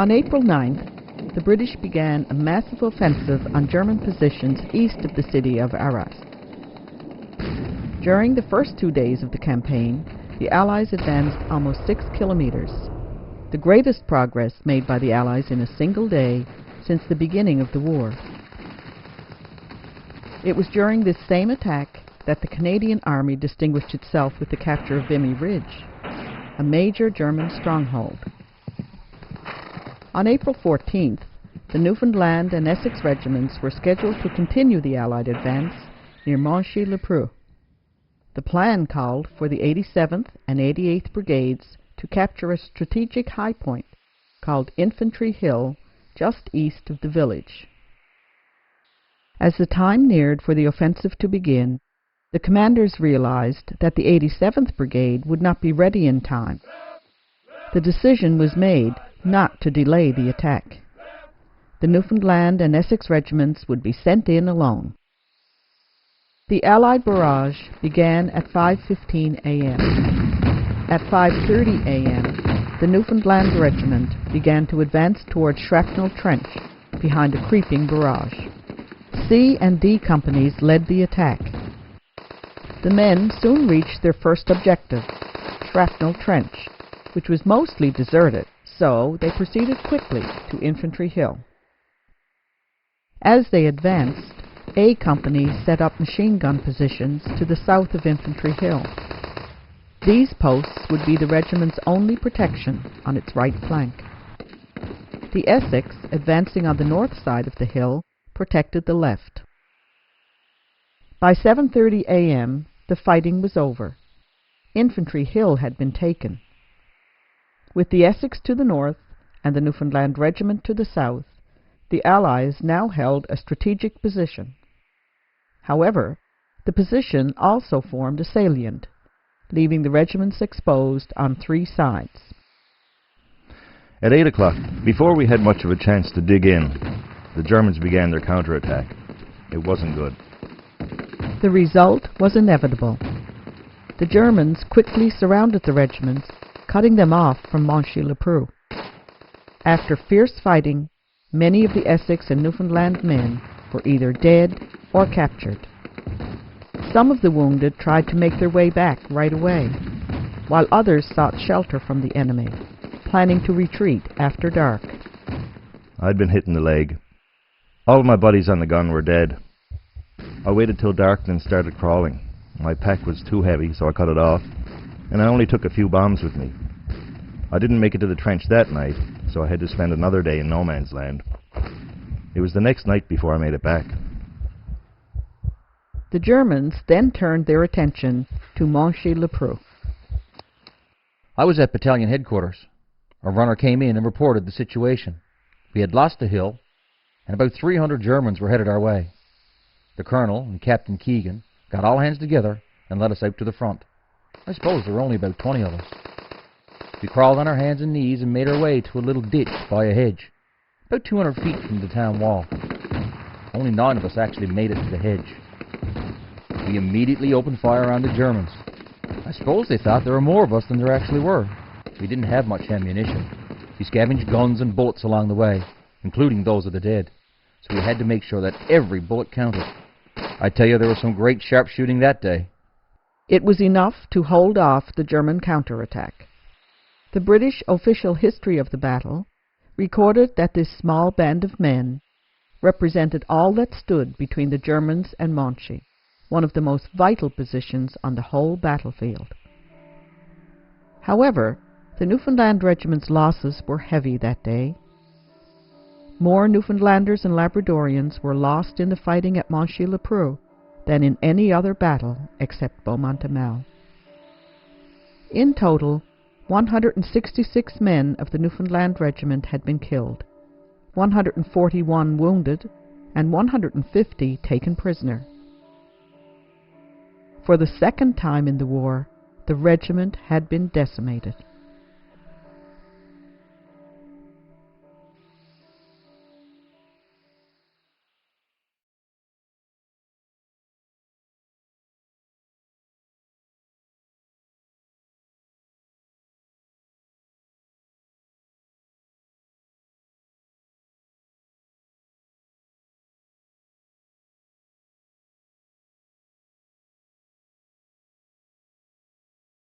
On April 9th, the British began a massive offensive on German positions east of the city of Arras. During the first 2 days of the campaign, the Allies advanced almost 6 kilometers, the greatest progress made by the Allies in a single day since the beginning of the war. It was during this same attack that the Canadian Army distinguished itself with the capture of Vimy Ridge, a major German stronghold. On April 14th, the Newfoundland and Essex regiments were scheduled to continue the Allied advance near Monchy-le-Preux. The plan called for the 87th and 88th Brigades to capture a strategic high point called Infantry Hill just east of the village. As the time neared for the offensive to begin, the commanders realized that the 87th Brigade would not be ready in time. The decision was made not to delay the attack. The Newfoundland and Essex regiments would be sent in alone. The Allied barrage began at 5:15 a.m. At 5:30 a.m., the Newfoundland regiment began to advance toward Shrapnel Trench behind a creeping barrage. C and D companies led the attack. The men soon reached their first objective, Shrapnel Trench, which was mostly deserted, so they proceeded quickly to Infantry Hill. As they advanced, A Company set up machine gun positions to the south of Infantry Hill. These posts would be the regiment's only protection on its right flank. The Essex, advancing on the north side of the hill, protected the left. By 7:30 a.m., the fighting was over. Infantry Hill had been taken. With the Essex to the north and the Newfoundland Regiment to the south, the Allies now held a strategic position. However, the position also formed a salient, leaving the regiments exposed on 3 sides. At 8 o'clock, before we had much of a chance to dig in, the Germans began their counterattack. It wasn't good. The result was inevitable. The Germans quickly surrounded the regiments, cutting them off from Monchy-le-Preux. After fierce fighting, many of the Essex and Newfoundland men were either dead or captured. Some of the wounded tried to make their way back right away, while others sought shelter from the enemy, planning to retreat after dark. I'd been hit in the leg. All of my buddies on the gun were dead. I waited till dark and started crawling. My pack was too heavy, so I cut it off, and I only took a few bombs with me. I didn't make it to the trench that night, so I had to spend another day in no man's land. It was the next night before I made it back. The Germans then turned their attention to Monchy-le-Preux. I was at battalion headquarters. A runner came in and reported the situation. We had lost the hill, and about 300 Germans were headed our way. The colonel and Captain Keegan got all hands together and led us out to the front. I suppose there were only about 20 of us. We crawled on our hands and knees and made our way to a little ditch by a hedge, about 200 feet from the town wall. Only 9 of us actually made it to the hedge. We immediately opened fire on the Germans. I suppose they thought there were more of us than there actually were. We didn't have much ammunition. We scavenged guns and bullets along the way, including those of the dead, so we had to make sure that every bullet counted. I tell you, there was some great sharpshooting that day. It was enough to hold off the German counterattack. The British official history of the battle recorded that this small band of men represented all that stood between the Germans and Monchy, one of the most vital positions on the whole battlefield. However, the Newfoundland Regiment's losses were heavy that day. More Newfoundlanders and Labradorians were lost in the fighting at Monchy-le-Preux than in any other battle except Beaumont-Hamel. In total, 166 men of the Newfoundland Regiment had been killed, 141 wounded, and 150 taken prisoner. For the second time in the war, the regiment had been decimated.